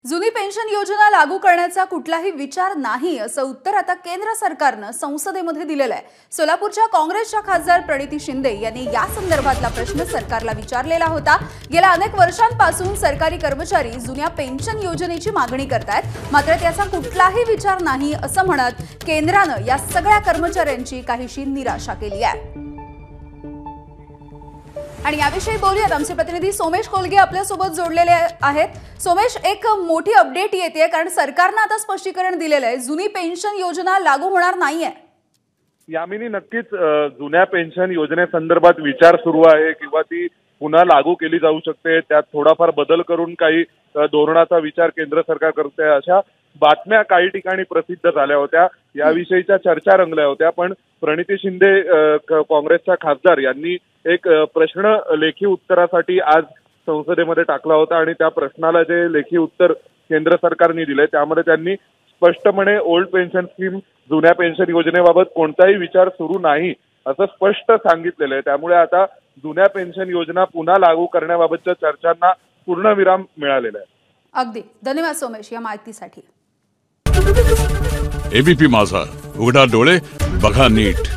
जुनी पेन्शन योजना लागू करण्याचा कुठलाही विचार नाही असं उत्तर आता केंद्र सरकारनं संसदेमध्ये दिलेलं आहे। सोलापूरच्या काँग्रेसच्या खासदार प्रणिती शिंदे यांनी या संदर्भातला प्रश्न सरकारला विचारलेला होता। गेल्या अनेक वर्षांपासून सरकारी कर्मचारी जुन्या पेन्शन योजनेची मागणी करतायत, मात्र त्याचा कुठलाही विचार नाही असं म्हणत केंद्रानं या सगळ्या कर्मचाऱ्यांची काहीशी निराशा केली आहे। आणि याविषयी बोलूयात, आमचे प्रतिनिधी सोमेश कोलगे आपल्या सोबत जोडलेले आहेत। सोमेश, एक मोठी अपडेट येते कारण सरकारने आता स्पष्टीकरण दिलेलं आहे, जुनी पेन्शन योजना लागू होणार नाहीये। यामिनी, नक्कीच जुन्या पेन्शन योजनेसंदर्भात विचार सुरू आहे किंवा ती पुन्हा लागू केली जाऊ शकते, त्यात थोडाफार बदल करून काही धोरणाचा विचार केंद्र सरकार करते, अशा बातम्या काही ठिकाणी प्रसिद्ध झाल्या होत्या। याविषयीच्या चर्चा रंगल्या होत्या, पण प्रणिती शिंदे काँग्रेसच्या खासदार यांनी एक प्रश्न लेखी उत्तरासाठी आज संसदेमध्ये टाकला होता आणि त्या प्रश्नाला जे लेखी उत्तर केंद्र सरकारने दिले त्यामध्ये त्यांनी स्पष्टपणे ओल्ड पेन्शन स्कीम, जुन्या पेन्शन योजनेबाबत कोणताही विचार सुरू नाही असं स्पष्ट सांगितलेलं आहे। त्यामुळे आता जुन्या पेन्शन योजना पुन्हा लागू करण्याबाबतच्या चर्चांना पूर्णविराम मिळालेला आहे। अगदी धन्यवाद सोमेश या माहितीसाठी। एबीपी माझा, उघडा डोळे बघा नीट।